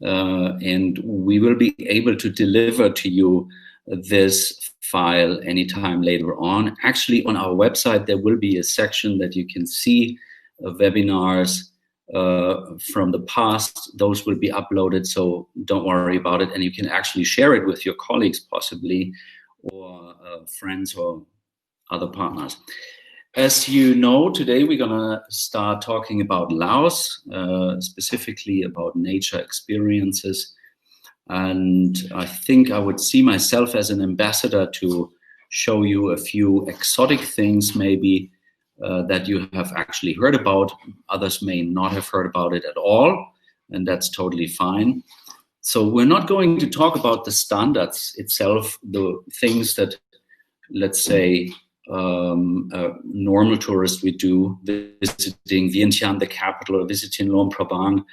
and we will be able to deliver to you this file anytime later on. Actually, on our website, there will be a section that you can see webinars from the past. Those will be uploaded, so don't worry about it. And you can actually share it with your colleagues, possibly, or friends or other partners. As you know, today we're gonna start talking about Laos, specifically about nature experiences. And I think I would see myself as an ambassador to show you a few exotic things, maybe that you have actually heard about. Others may not have heard about it at all, and that's totally fine. So we're not going to talk about the standards itself, the things that, let's say, normal tourists would do, visiting Vientiane, the capital, or visiting Luang Prabang,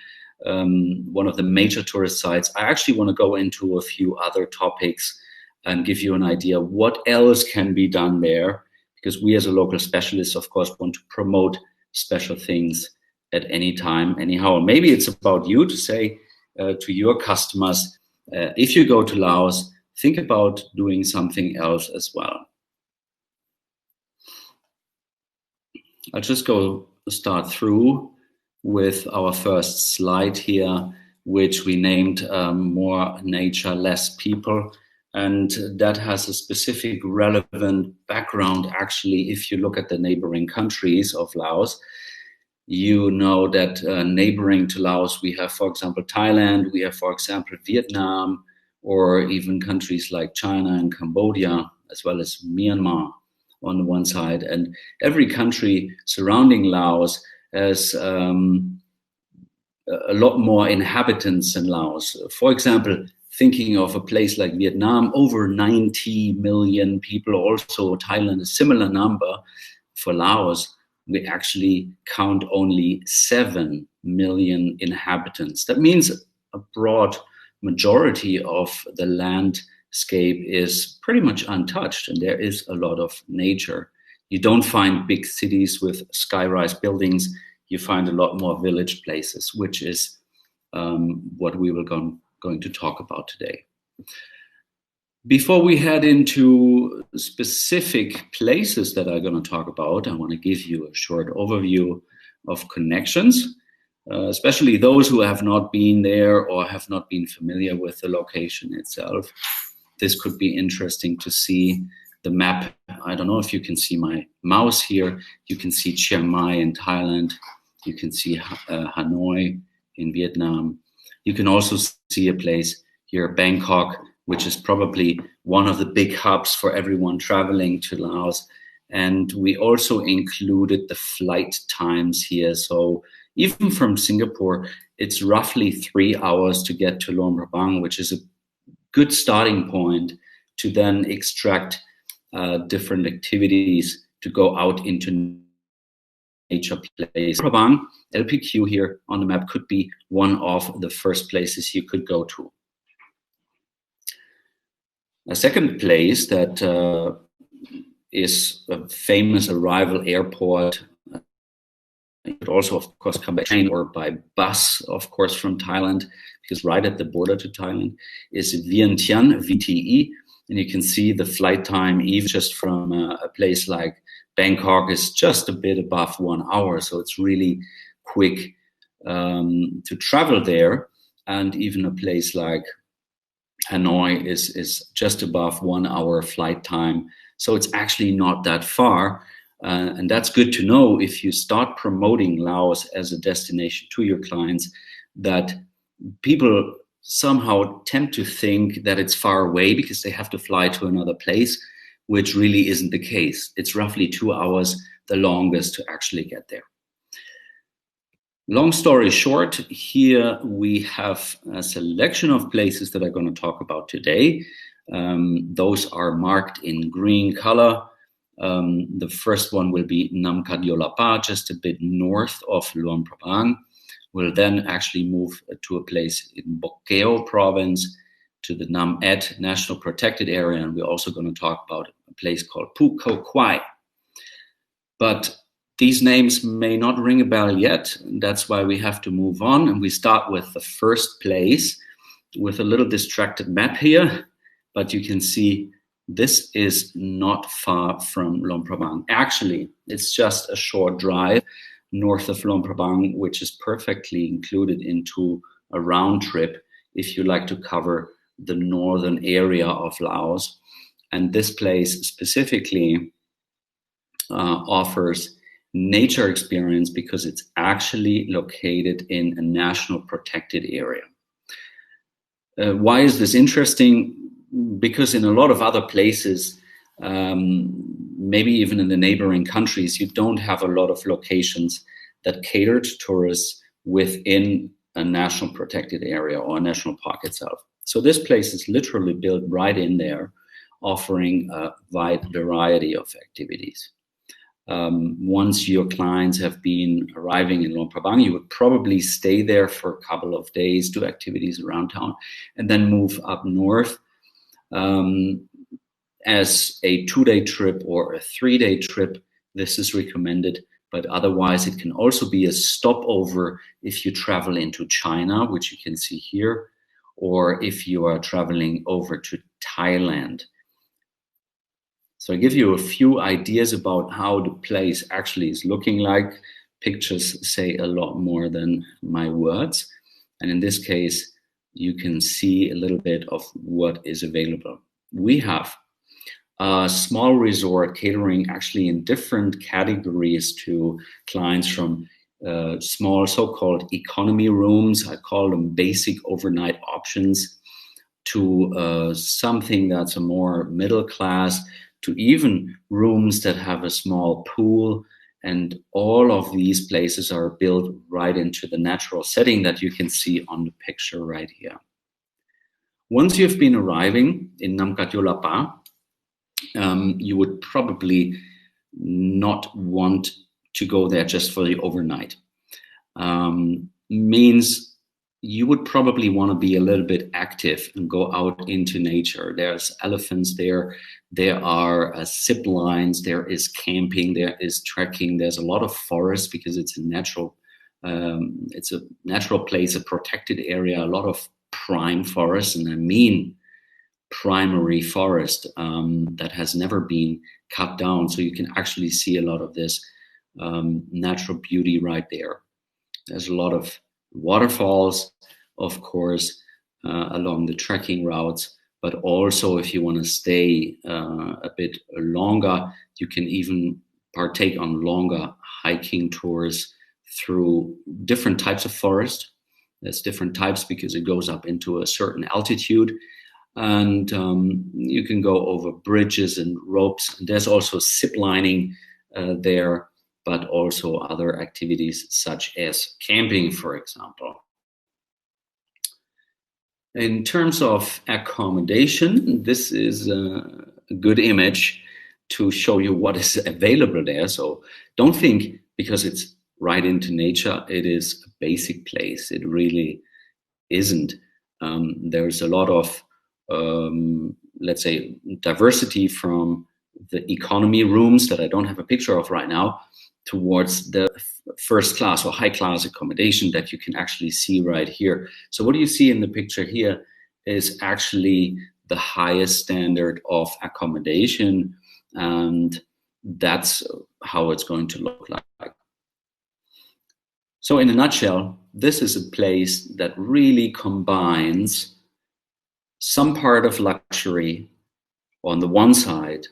one of the major tourist sites. I actually want to go into a few other topics and give you an idea what else can be done there, because we as a local specialist, of course, want to promote special things at any time. Anyhow, maybe it's about you to say to your customers, if you go to Laos, think about doing something else as well. I'll just start through with our first slide here, which we named More Nature, Less People. And that has a specific relevant background. Actually, if you look at the neighboring countries of Laos, you know that neighboring to Laos, we have, for example, Thailand, we have, for example, Vietnam, or even countries like China and Cambodia, as well as Myanmar on the one side. And every country surrounding Laos has a lot more inhabitants than Laos. For example, thinking of a place like Vietnam, over 90 million people, also Thailand, a similar number. For Laos, we actually count only 7 million inhabitants. That means a broad majority of the landscape is pretty much untouched, and there is a lot of nature. You don't find big cities with sky-rise buildings. You find a lot more village places, which is what we will going to talk about today. Before we head into specific places that I'm going to talk about, I want to give you a short overview of connections, especially those who have not been there or have not been familiar with the location itself. This could be interesting to see the map. I don't know if you can see my mouse here. You can see Chiang Rai in Thailand. You can see Hanoi in Vietnam. You can also see a place here, Bangkok, which is probably one of the big hubs for everyone traveling to Laos. And we also included the flight times here. So even from Singapore, it's roughly 3 hours to get to Luang Prabang, which is a good starting point to then extract different activities to go out into nature place. Prabang, LPQ here on the map, could be one of the first places you could go to. A second place that is a famous arrival airport, you could also, of course, come by train or by bus, of course, from Thailand, because right at the border to Thailand is Vientiane, VTE. And you can see the flight time, even just from a place like Bangkok, is just a bit above 1 hour. So it's really quick to travel there. And even a place like Hanoi is just above 1 hour flight time. So it's actually not that far. And that's good to know if you start promoting Laos as a destination to your clients, that people somehow tend to think that it's far away because they have to fly to another place, which really isn't the case. It's roughly 2 hours, the longest to actually get there. Long story short, here we have a selection of places that I'm going to talk about today. Those are marked in green color. The first one will be Kat Yorlapa, just a bit north of Luang Prabang. We'll then actually move to a place in Bokeo province, to the Nam Et National Protected Area, and we're also going to talk about a place called Houay Xai. But These names may not ring a bell yet. That's why we have to move on. And we start with the first place with a little distracted map here. But you can see this is not far from Luang Prabang. Actually, it's just a short drive north of Luang Prabang, which is perfectly included into a round trip if you like to cover the northern area of Laos. And this place specifically offers nature experience because it's actually located in a national protected area. Why is this interesting? Because in a lot of other places, maybe even in the neighboring countries, you don't have a lot of locations that cater to tourists within a national protected area or a national park itself. So this place is literally built right in there, offering a wide variety of activities. Once your clients have been arriving in Luang Prabang, you would probably stay there for a couple of days, do activities around town, and then move up north as a 2-day trip or a 3-day trip. This is recommended, but otherwise it can also be a stopover if you travel into China, which you can see here, or if you are traveling over to Thailand. So I give you a few ideas about how the place actually is looking like. Pictures say a lot more than my words. And in this case, you can see a little bit of what is available. We have a small resort catering actually in different categories to clients, from small so-called economy rooms, I call them basic overnight options, to something that's a more middle class, to even rooms that have a small pool. And all of these places are built right into the natural setting that you can see on the picture right here. Once you've been arriving in Kat Yorlapa, you would probably not want to go there just for the overnight. Means you would probably want to be a little bit active and go out into nature. There's elephants there. There are zip lines. There is camping. There is trekking. There's a lot of forest because it's a natural place, a protected area, a lot of prime forest. And I mean primary forest that has never been cut down. So you can actually see a lot of this natural beauty right there. There's a lot of waterfalls, of course, along the trekking routes, but also if you want to stay a bit longer, you can even partake on longer hiking tours through different types of forest. There's different types because it goes up into a certain altitude, and you can go over bridges and ropes. There's also zip lining there, but also other activities such as camping, for example. In terms of accommodation, this is a good image to show you what is available there. So don't think because it's right into nature, it is a basic place. It really isn't. There's a lot of, let's say, diversity from the economy rooms that I don't have a picture of right now towards the first class or high class accommodation that you can actually see right here. So what you see in the picture here is actually the highest standard of accommodation, and that's how it's going to look like. So in a nutshell, this is a place that really combines some part of luxury on the one side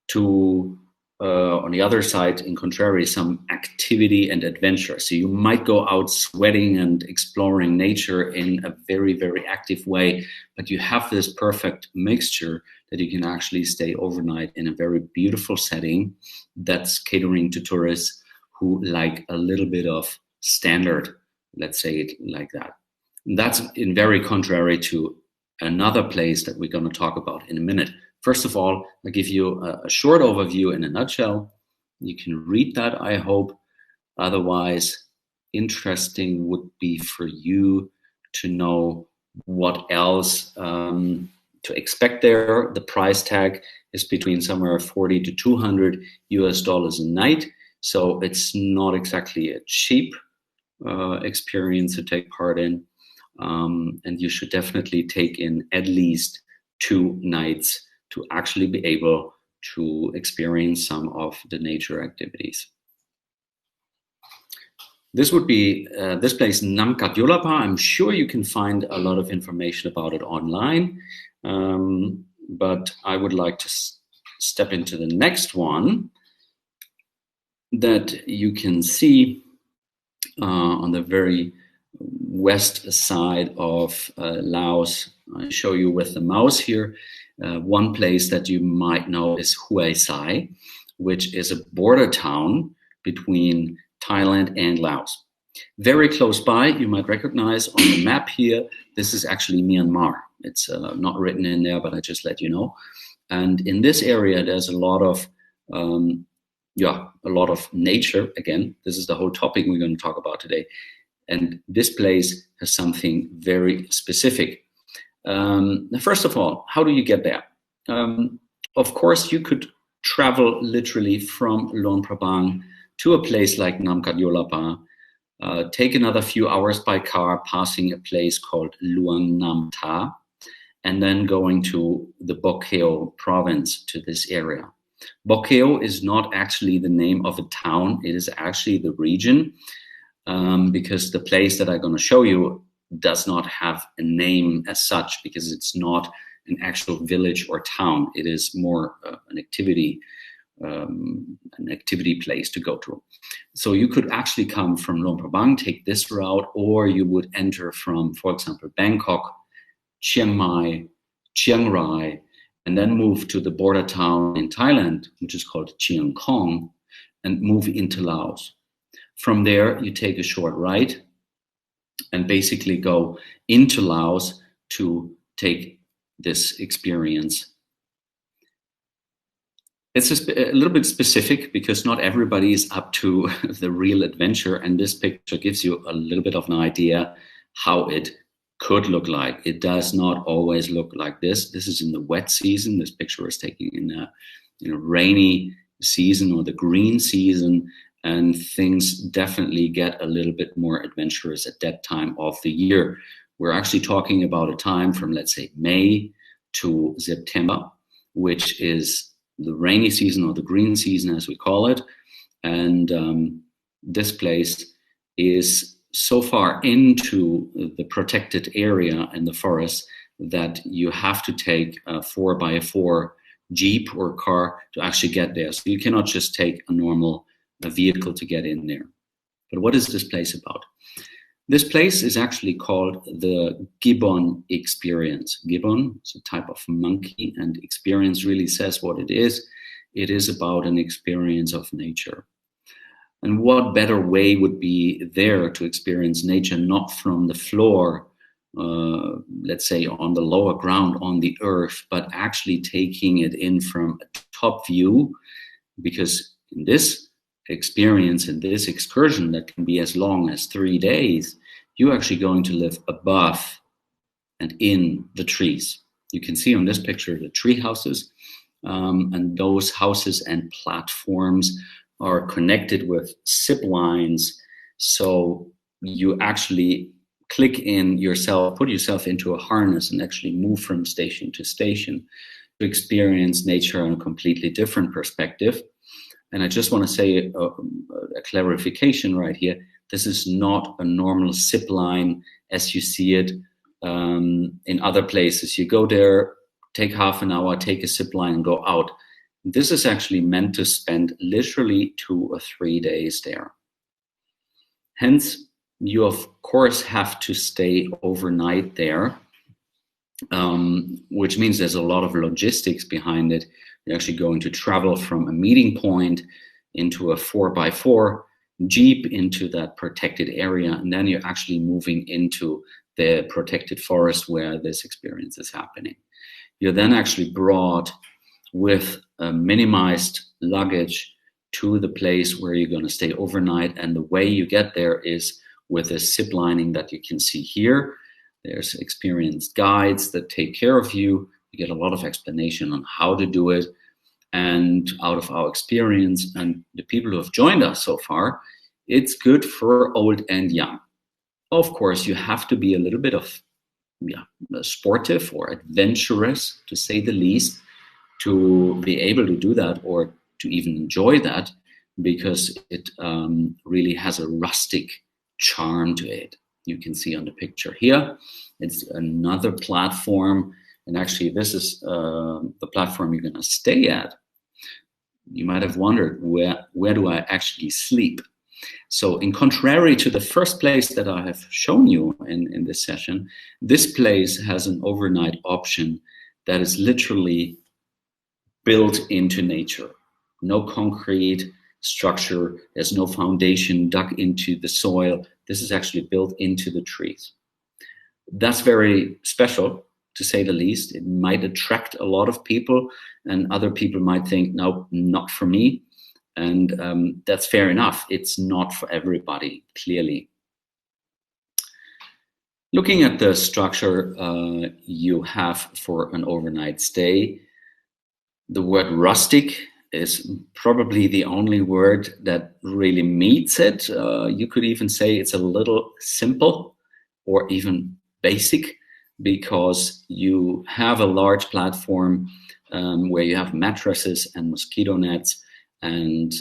to on the other side, in contrary, some activity and adventure. So you might go out sweating and exploring nature in a very, very active way, but you have this perfect mixture that you can actually stay overnight in a very beautiful setting that's catering to tourists who like a little bit of standard, let's say it like that. And that's in very contrary to another place that we're going to talk about in a minute. First of all, I'll give you a short overview in a nutshell. You can read that, I hope. Otherwise, interesting would be for you to know what else to expect there. The price tag is between somewhere 40 to 200 US dollars a night. So it's not exactly a cheap experience to take part in. And you should definitely take in at least 2 nights to actually be able to experience some of the nature activities. This would be this place, Kat Yorlapa. I'm sure you can find a lot of information about it online, but I would like to step into the next one that you can see on the very west side of Laos. I show you with the mouse here. One place that you might know is Houay Xai, which is a border town between Thailand and Laos. Very close by, you might recognize on the map here, this is actually Myanmar. It's not written in there, but I just let you know. And in this area, there's a lot of nature. Again, this is the whole topic we're going to talk about today. And this place has something very specific. First of all, how do you get there? Of course, you could travel literally from Luang Prabang to a place like Kat Yorlapa, take another few hours by car, passing a place called Luang Namtha, and then going to the Bokeo province, to this area. Bokeo is not actually the name of a town, it is actually the region, because the place that I'm going to show you does not have a name as such, because it's not an actual village or town. It is more an activity place to go to. So you could actually come from Luang Prabang, take this route, or you would enter from, for example, Bangkok, Chiang Mai, Chiang Rai, and then move to the border town in Thailand, which is called Chiang Khong, and move into Laos. From there, you take a short ride and basically go into Laos to take this experience. It's a little bit specific because not everybody is up to the real adventure, and this picture gives you a little bit of an idea how it could look like. It does not always look like this. This is in the wet season. This picture is taken in a rainy season or the green season, and things definitely get a little bit more adventurous at that time of the year. We're actually talking about a time from, let's say, May to September, which is the rainy season or the green season, as we call it. And this place is so far into the protected area in the forest that you have to take a 4x4 Jeep or car to actually get there. So you cannot just take a normal vehicle to get in there. But what is this place about? This place is actually called the Gibbon experience. Gibbon is a type of monkey, and experience really says what it is. It is about an experience of nature. And what better way would be there to experience nature, not from the floor, let's say on the lower ground, on the earth, but actually taking it in from a top view, because in this experience, in this excursion that can be as long as 3 days, you're actually going to live above and in the trees. You can see on this picture the tree houses, and those houses and platforms are connected with zip lines. So you actually click in yourself, put yourself into a harness and actually move from station to station to experience nature in a completely different perspective. And I just want to say a clarification right here. This is not a normal zip line as you see it in other places. You go there, take half an hour, take a zip line and go out. This is actually meant to spend literally 2 or 3 days there. Hence, you of course have to stay overnight there, which means there's a lot of logistics behind it. You're actually going to travel from a meeting point into a 4x4 Jeep into that protected area, and then you're actually moving into the protected forest where this experience is happening. You're then actually brought with a minimized luggage to the place where you're going to stay overnight, and the way you get there is with a zip lining that you can see here. There's experienced guides that take care of you. You get a lot of explanation on how to do it. And out of our experience and the people who have joined us so far, it's good for old and young. Of course, you have to be a little bit of sportive or adventurous, to say the least, to be able to do that or to even enjoy that, because it really has a rustic charm to it. You can see on the picture here, it's another platform. And actually, this is the platform you're going to stay at. You might have wondered, where do I actually sleep? So in contrary to the first place that I have shown you in this session, this place has an overnight option that is literally built into nature. No concrete structure, there's no foundation dug into the soil. This is actually built into the trees. That's very special, to say the least. It might attract a lot of people, and other people might think, no, not for me. And that's fair enough. It's not for everybody, clearly. Looking at the structure you have for an overnight stay, the word rustic is probably the only word that really meets it. You could even say it's a little simple or even basic, because you have a large platform where you have mattresses and mosquito nets, and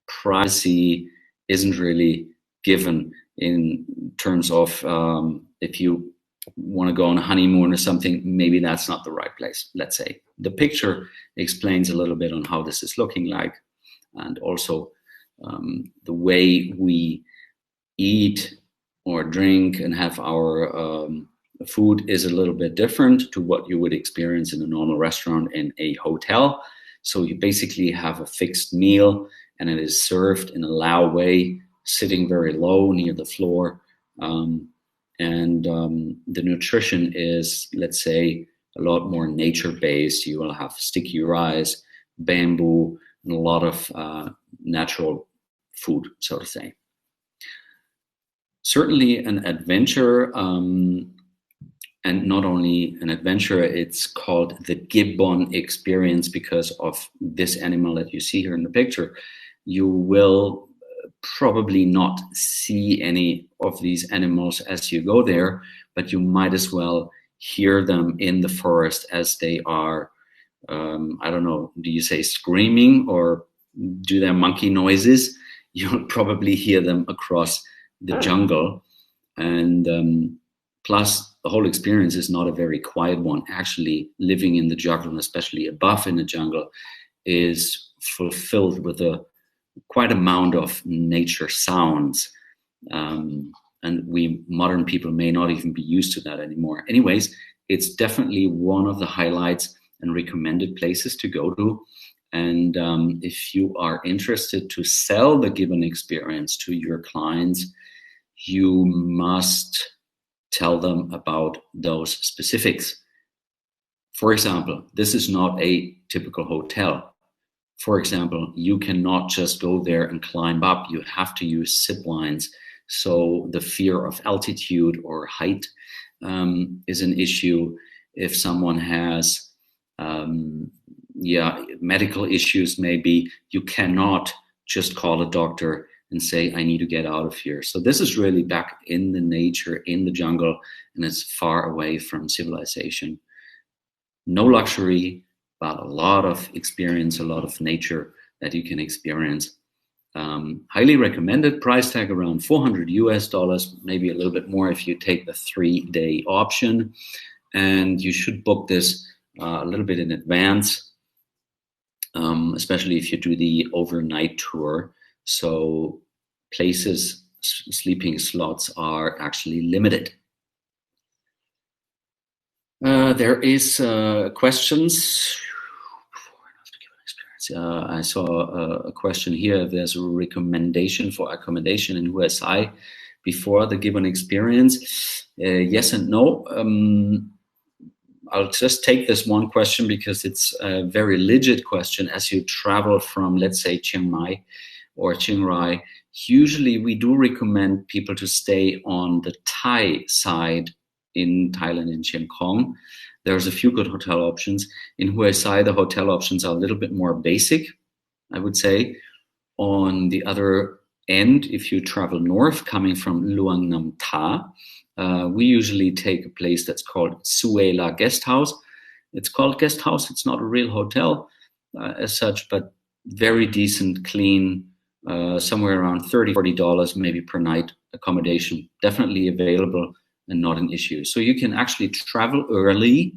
privacy isn't really given in terms of if you want to go on a honeymoon or something, maybe that's not the right place, let's say. The picture explains a little bit on how this is looking like, and also the way we eat or drink and have our food is a little bit different to what you would experience in a normal restaurant in a hotel. So you basically have a fixed meal, and it is served in a Lao way, sitting very low near the floor. The nutrition is, let's say, a lot more nature-based. You will have sticky rice, bamboo, and a lot of natural food, so to say. Certainly an adventure, and not only an adventure, it's called the Gibbon experience because of this animal that you see here in the picture. You will probably not see any of these animals as you go there, but you might as well hear them in the forest as they are, I don't know, do you say screaming or do their monkey noises? You'll probably hear them across the jungle. And plus, the whole experience is not a very quiet one. Actually, living in the jungle, and especially above in the jungle, is fulfilled with a quite amount of nature sounds. And we modern people may not even be used to that anymore. Anyways, it's definitely one of the highlights and recommended places to go to. And if you are interested to sell the Gibbon experience to your clients, you must tell them about those specifics. For example, this is not a typical hotel. For example, you cannot just go there and climb up. You have to use zip lines. So the fear of altitude or height is an issue. If someone has medical issues, maybe you cannot just call a doctor and say, I need to get out of here. So this is really back in the nature, in the jungle, and it's far away from civilization. No luxury, but a lot of experience, a lot of nature that you can experience. Highly recommended. Price tag around $400 US, maybe a little bit more if you take the 3-day option. And you should book this a little bit in advance, especially if you do the overnight tour. So places, sleeping slots are actually limited. There is questions. I saw a question here. If there's a recommendation for accommodation in Houay Xai before the Gibbon experience, yes and no. I'll just take this one question because it's a very legit question. As you travel from, let's say, Chiang Mai or Chiang Rai, usually we do recommend people to stay on the Thai side in Thailand, in Chiang Khong. There's a few good hotel options. In Houay Xai, the hotel options are a little bit more basic, I would say. On the other end, if you travel north, coming from Luang Namtha, we usually take a place that's called Suela Guest House. It's called guest house. It's not a real hotel as such, but very decent, clean, somewhere around $30-40 maybe per night accommodation. Definitely available and not an issue. So you can actually travel early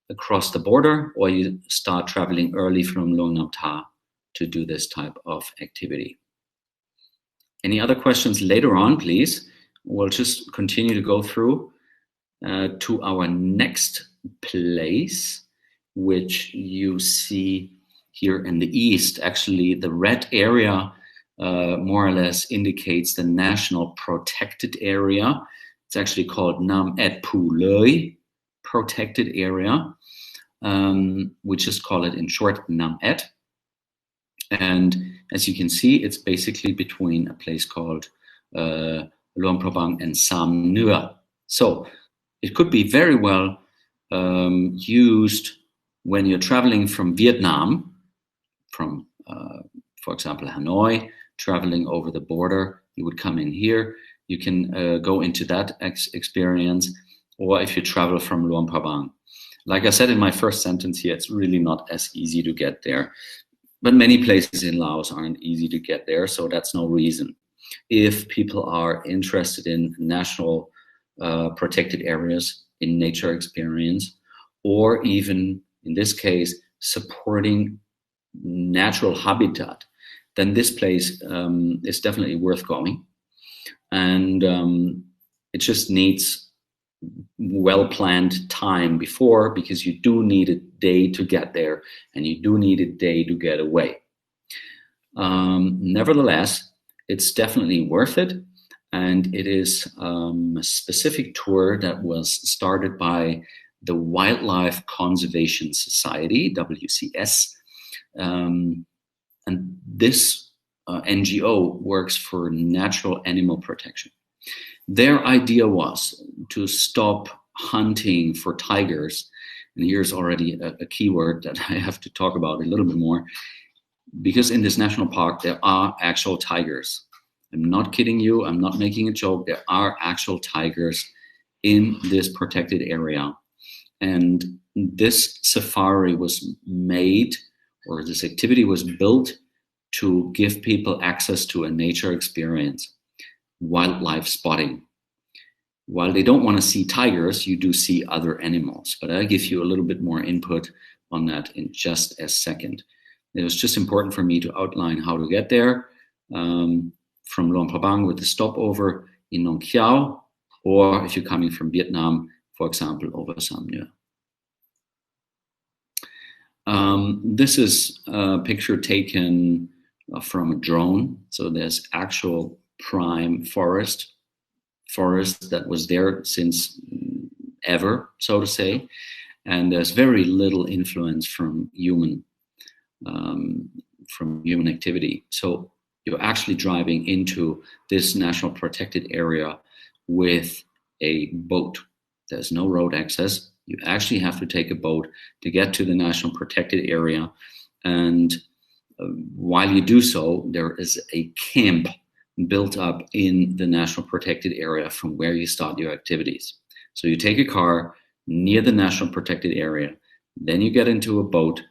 across the border, or you start traveling early from Luang Namtha to do this type of activity. Any other questions later on, please? We'll just continue to go through to our next place, which you see here in the east. Actually, the red area more or less indicates the national protected area. It's actually called Nam Et Pu Leuy protected area. We just call it in short Nam Et. And as you can see, it's basically between a place called Luang Prabang and Sam Nua. So it could be very well used when you're traveling from Vietnam, from, for example, Hanoi, traveling over the border. You would come in here. You can go into that experience. Or if you travel from Luang Prabang. Like I said in my first sentence here, it's really not as easy to get there. But many places in Laos aren't easy to get there, so that's no reason. If people are interested in national protected areas, in nature experience, or even, in this case, supporting natural habitat, then this place is definitely worth going. And it just needs well-planned time before, because you do need a day to get there and you do need a day to get away. Nevertheless, it's definitely worth it, and it is a specific tour that was started by the Wildlife Conservation Society, WCS, and this NGO works for natural animal protection. Their idea was to stop hunting for tigers. And here's already a keyword that I have to talk about a little bit more, because in this national park, there are actual tigers. I'm not kidding you. I'm not making a joke. There are actual tigers in this protected area. And this safari was made, or this activity was built to give people access to a nature experience. Wildlife spotting. While they don't want to see tigers, you do see other animals, but I'll give you a little bit more input on that in just a second. It was just important for me to outline how to get there from Luang Prabang with the stopover in Nong Khiao, or if you're coming from Vietnam, for example, over Sam Nua. This is a picture taken from a drone, so there's actual prime forest that was there since ever, so to say, and there's very little influence from human activity. So you're actually driving into this national protected area with a boat. There's no road access. You actually have to take a boat to get to the national protected area, and while you do so, there is a camp built up in the national protected area from where you start your activities. So you take a car near the national protected area, then you get into a boat,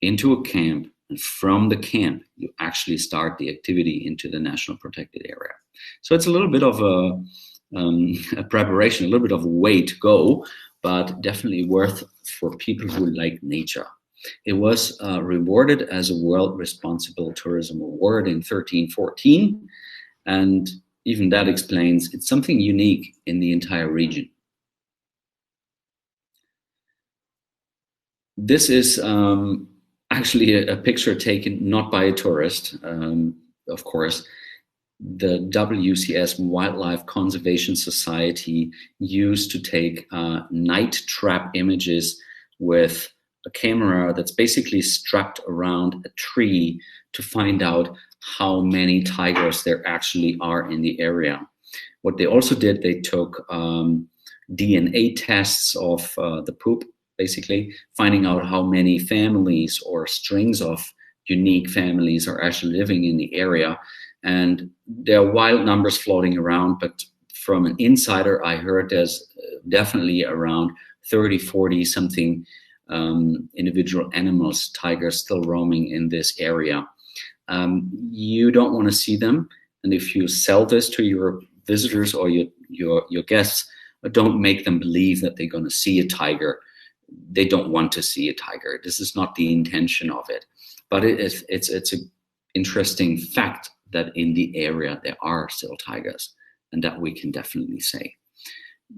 into a camp, and from the camp, you actually start the activity into the national protected area. So it's a little bit of a preparation, a little bit of a way to go, but definitely worth for people who like nature. It was rewarded as a World Responsible Tourism Award in 1314, and even that explains it's something unique in the entire region. This is actually a picture taken not by a tourist, of course. The WCS Wildlife Conservation Society used to take night trap images with a camera that's basically strapped around a tree to find out how many tigers there actually are in the area. What they also did, they took DNA tests of the poop basically finding out how many families or strings of unique families are actually living in the area. And there are wild numbers floating around, but from an insider, I heard there's definitely around 30, 40 something individual animals, tigers still roaming in this area. You don't want to see them. And if you sell this to your visitors or your guests, don't make them believe that they're going to see a tiger. They don't want to see a tiger. This is not the intention of it. But it's an interesting fact that in the area there are still tigers, and that we can definitely say.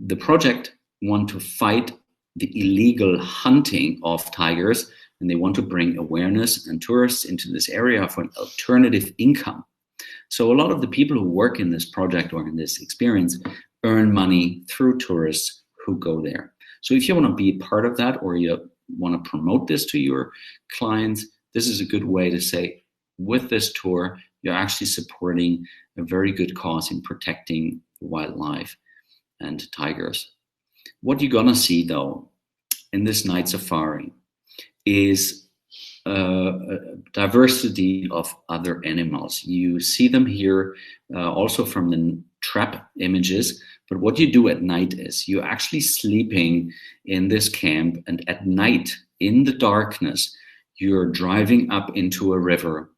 The project want to fight the illegal hunting of tigers, and they want to bring awareness and tourists into this area for an alternative income. So a lot of the people who work in this project or in this experience earn money through tourists who go there. So if you want to be part of that, or you want to promote this to your clients, this is a good way to say, with this tour, you're actually supporting a very good cause in protecting wildlife and tigers. What you're gonna see though in this night safari is a diversity of other animals. You see them here also from the trap images, but what you do at night is you're actually sleeping in this camp, and at night in the darkness you're driving up into a river,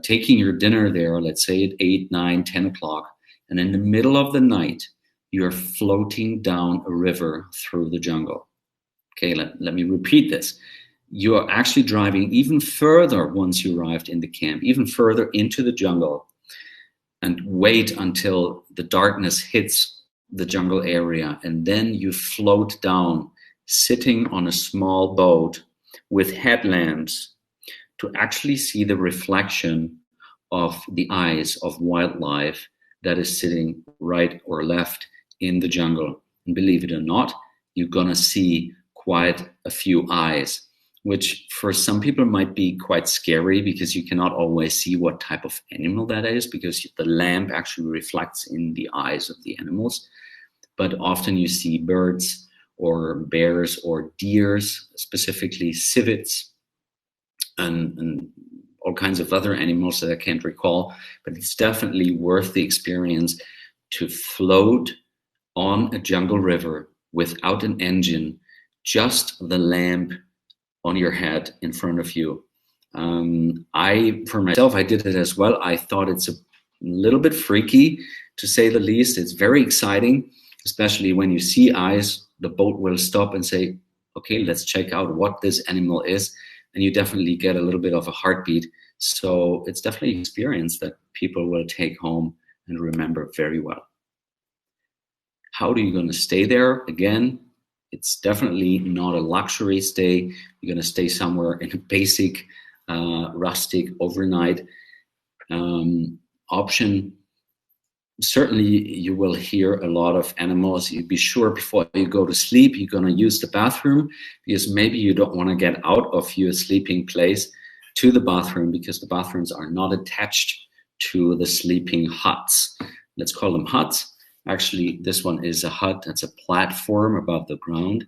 taking your dinner there, let's say at 8, 9, 10 o'clock, and in the middle of the night you're floating down a river through the jungle. Okay, let me repeat this. You are actually driving even further once you arrived in the camp, even further into the jungle, and wait until the darkness hits the jungle area, and then you float down, sitting on a small boat with headlamps to actually see the reflection of the eyes of wildlife that is sitting right or left in the jungle. And believe it or not, you're gonna see quite a few eyes, which for some people might be quite scary because you cannot always see what type of animal that is, because the lamp actually reflects in the eyes of the animals. But often you see birds or bears or deers, specifically civets, and all kinds of other animals that I can't recall. But it's definitely worth the experience to float on a jungle river without an engine, just the lamp on your head in front of you. For myself, I did it as well. I thought it's a little bit freaky, to say the least. It's very exciting, especially when you see eyes. The boat will stop and say, okay, let's check out what this animal is. And you definitely get a little bit of a heartbeat. So it's definitely an experience that people will take home and remember very well. How are you going to stay there? Again, it's definitely not a luxury stay. You're going to stay somewhere in a basic, rustic overnight option. Certainly, you will hear a lot of animals. You be sure before you go to sleep, you're going to use the bathroom, because maybe you don't want to get out of your sleeping place to the bathroom, because the bathrooms are not attached to the sleeping huts. Let's call them huts. Actually, this one is a hut. That's a platform above the ground.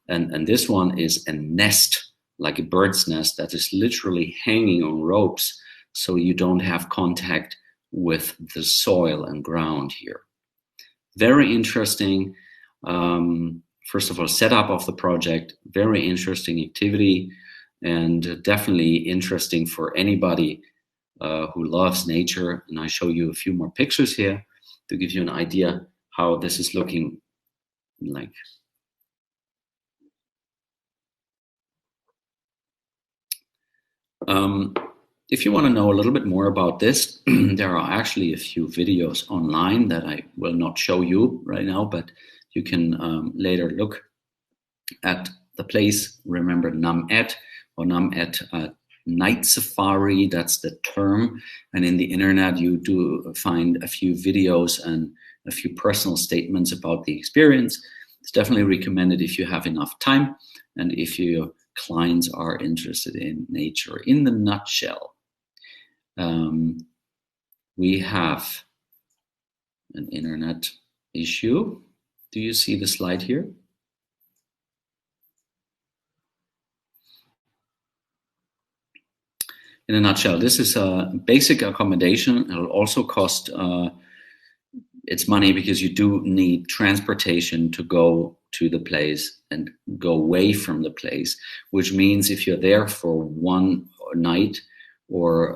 And this one is a nest, like a bird's nest, that is literally hanging on ropes, so you don't have contact with the soil and ground here. Very interesting. First of all, setup of the project, very interesting activity, and definitely interesting for anybody who loves nature. And I show you a few more pictures here to give you an idea how this is looking like. If you want to know a little bit more about this, there are actually a few videos online that I will not show you right now, but you can later look at the place. Remember Nam-et or Nam-et night safari, that's the term. And in the internet, you do find a few videos and a few personal statements about the experience. It's definitely recommended if you have enough time and if your clients are interested in nature. In the nutshell, we have an internet issue. Do you see the slide here? in a nutshell, this is a basic accommodation. It'll also cost its money because you do need transportation to go to the place and go away from the place, which means if you're there for one night or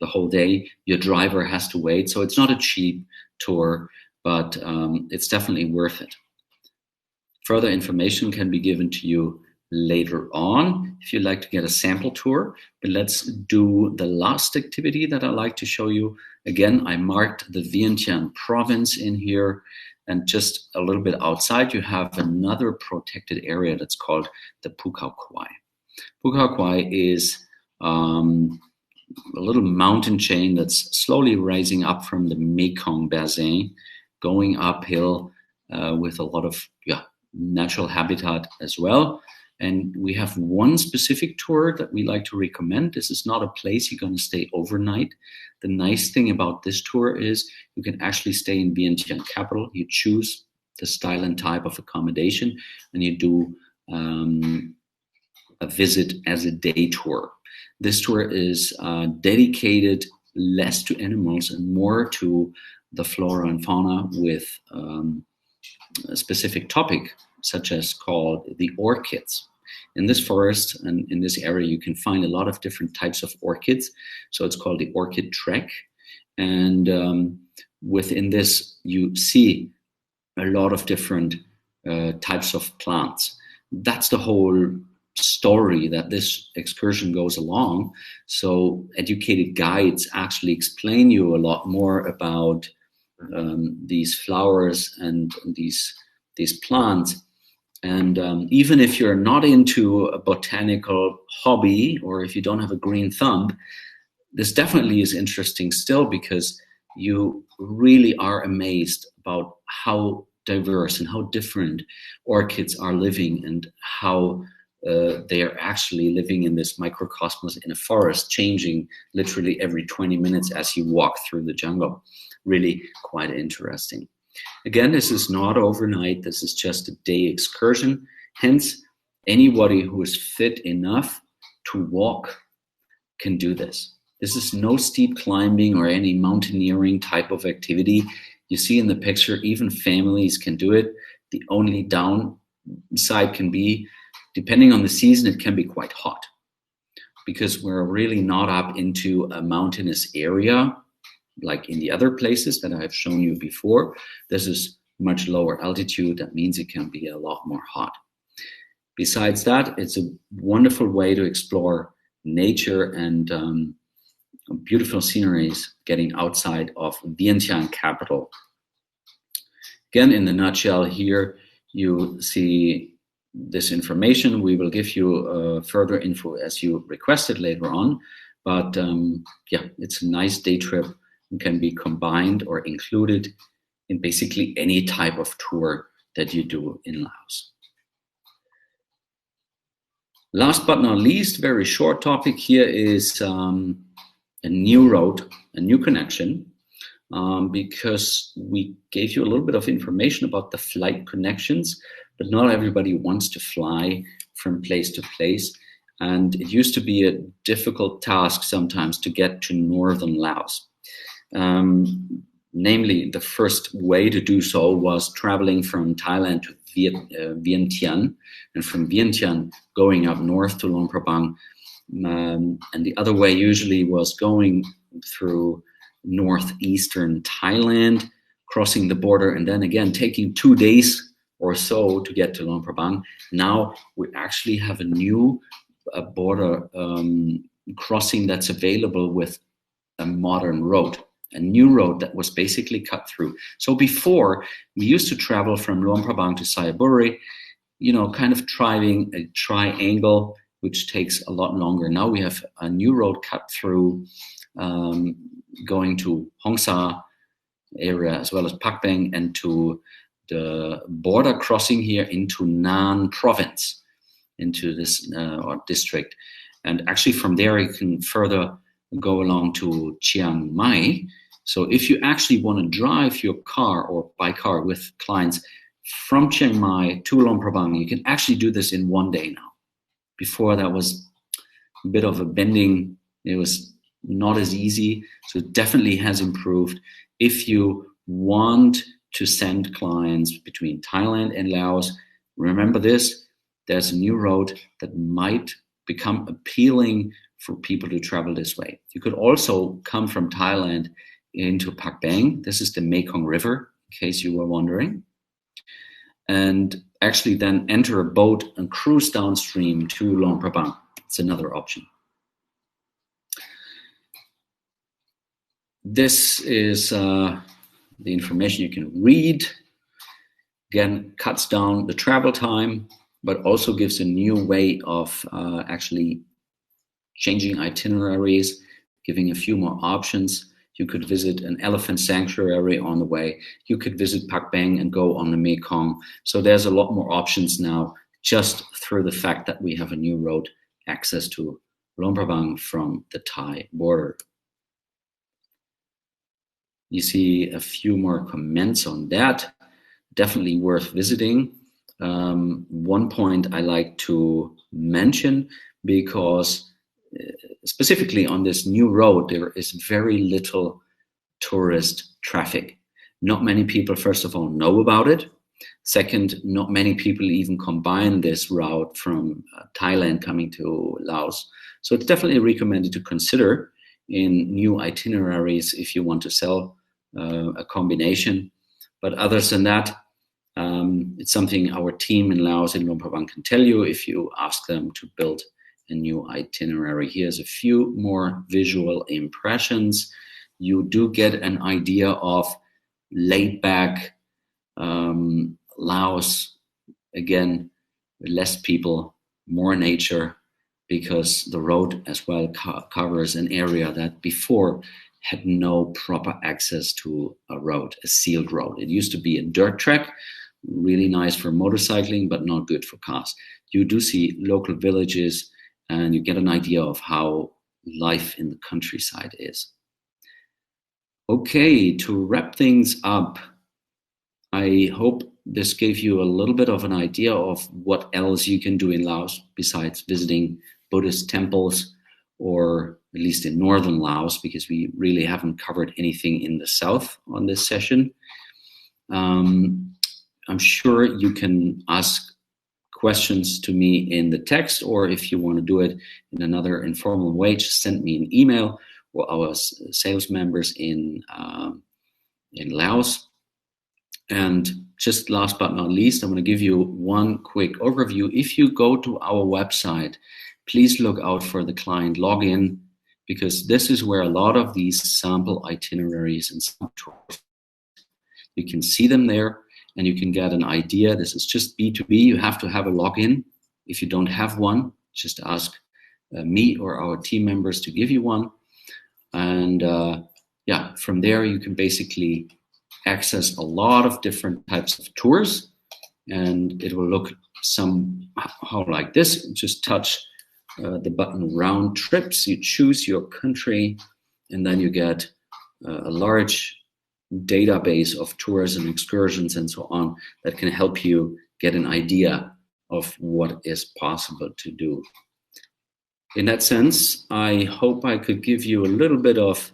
the whole day, your driver has to wait. So it's not a cheap tour, but it's definitely worth it. Further information can be given to you later on if you'd like to get a sample tour. But let's do the last activity that I'd like to show you. Again, I marked the Vientiane province in here, and just a little bit outside you have another protected area that's called the Pukao Khouai. Pukao Khouai is a little mountain chain that's slowly rising up from the Mekong Basin, going uphill with a lot of natural habitat as well. And we have one specific tour that we like to recommend. This is not a place you're going to stay overnight. The nice thing about this tour is you can actually stay in Vientiane capital. You choose the style and type of accommodation, and you do a visit as a day tour. This tour is dedicated less to animals and more to the flora and fauna with a specific topic, such as called the orchids. In this forest and in this area, you can find a lot of different types of orchids. So it's called the Orchid Trek. And within this, you see a lot of different types of plants. That's the whole story that this excursion goes along. So educated guides actually explain you a lot more about these flowers and these plants. And even if you're not into a botanical hobby, or if you don't have a green thumb, this definitely is interesting still, because you really are amazed about how diverse and how different orchids are living, and how they are actually living in this microcosmos in a forest, changing literally every 20 minutes as you walk through the jungle. Really quite interesting. Again, this is not overnight. This is just a day excursion. Hence, anybody who is fit enough to walk can do this. This is no steep climbing or any mountaineering type of activity. You see in the picture, even families can do it. The only downside can be, depending on the season, it can be quite hot, because we're really not up into a mountainous area like in the other places that I've shown you before. This is much lower altitude. That means it can be a lot more hot. Besides that, it's a wonderful way to explore nature and beautiful sceneries getting outside of Vientiane capital. Again, in the nutshell here, you see this information. We will give you further info as you requested later on. But it's a nice day trip and can be combined or included in basically any type of tour that you do in Laos. Last but not least, very short topic here is a new road, a new connection, because we gave you a little bit of information about the flight connections, but not everybody wants to fly from place to place. And it used to be a difficult task sometimes to get to northern Laos. Namely, the first way to do so was traveling from Thailand to Vientiane, and from Vientiane going up north to Luang Prabang. And the other way usually was going through northeastern Thailand, crossing the border, and then again taking 2 days or so to get to Luang Prabang. Now we actually have a new border crossing that's available with a modern road. A new road that was basically cut through. So before, we used to travel from Luang Prabang to Sayaburi, kind of driving a triangle, which takes a lot longer. Now we have a new road cut through, going to Hongsa area as well as Pak Beng, and to the border crossing here into Nern province, into this or district. And actually from there you can further go along to Chiang Mai. So if you actually want to drive your car or by car with clients from Chiang Mai to Luang Prabang, you can actually do this in 1 day now. Before, that was a bit of a bending It was not as easy, so it definitely has improved. If you want to send clients between Thailand and Laos, remember this, there's a new road that might become appealing for people to travel this way. You could also come from Thailand into Phak Bang. This is the Mekong River, in case you were wondering. And actually then enter a boat and cruise downstream to Luang Prabang. It's another option. This is the information you can read. Again, cuts down the travel time, but also gives a new way of actually changing itineraries, giving a few more options. You could visit an elephant sanctuary on the way. You could visit Phak Bang and go on the Mekong. So there's a lot more options now, just through the fact that we have a new road access to Luang Prabang from the Thai border. You see a few more comments on that. Definitely worth visiting. One point I like to mention, because specifically on this new road, there is very little tourist traffic. Not many people, first of all, know about it. Second, not many people even combine this route from Thailand coming to Laos. So it's definitely recommended to consider in new itineraries if you want to sell a combination. But other than that, it's something our team in Laos and Luang Prabang can tell you if you ask them to build a new itinerary. Here's a few more visual impressions. You do get an idea of laid back Laos, again, less people, more nature, because the road as well covers an area that before had no proper access to a road, a sealed road. It used to be a dirt track, really nice for motorcycling, but not good for cars. You do see local villages, and you get an idea of how life in the countryside is. Okay, to wrap things up, I hope this gave you a little bit of an idea of what else you can do in Laos besides visiting Buddhist temples, or at least in northern Laos, because we really haven't covered anything in the south on this session. I'm sure you can ask questions to me in the text, or if you want to do it in another informal way, just send me an email, or our sales members in Laos. And just last but not least, I'm going to give you one quick overview. If you go to our website, please look out for the client login, because this is where a lot of these sample itineraries and sample tours, you can see them there and you can get an idea. This is just B2B. You have to have a login. If you don't have one, just ask me or our team members to give you one. And yeah, from there you can basically access a lot of different types of tours, and it will look somehow like this. Just touch the button round trips, you choose your country, and then you get a large database of tours and excursions and so on that can help you get an idea of what is possible to do. In that sense, I hope I could give you a little bit of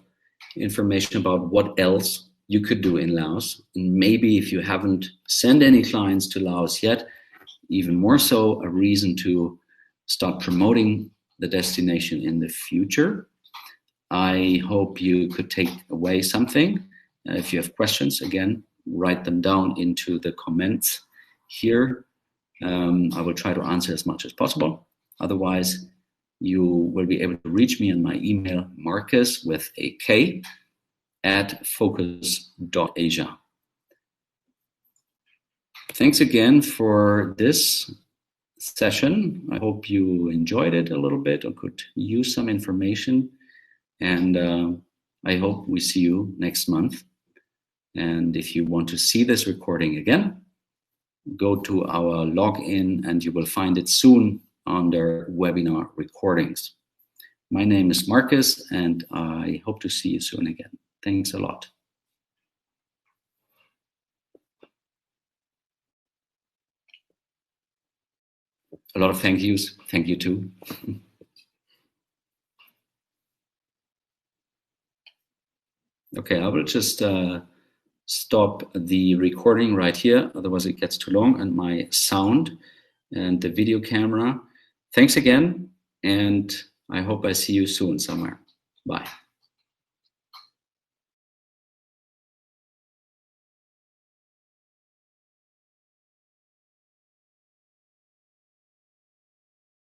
information about what else you could do in Laos. And maybe if you haven't sent any clients to Laos yet, even more so, a reason to start promoting the destination in the future. I hope you could take away something. If you have questions, again, write them down into the comments here. I will try to answer as much as possible. Otherwise, you will be able to reach me on my email, Markus with a K, @focus.asia. Thanks again for this session. I hope you enjoyed it a little bit or could use some information. And I hope we see you next month. And if you want to see this recording again, go to our login and you will find it soon under webinar recordings. My name is Markus, and I hope to see you soon again. Thanks a lot. A lot of thank yous. Thank you too. Okay, I will just stop the recording right here, otherwise it gets too long, and my sound and the video camera. Thanks again, and I hope I see you soon somewhere. Bye.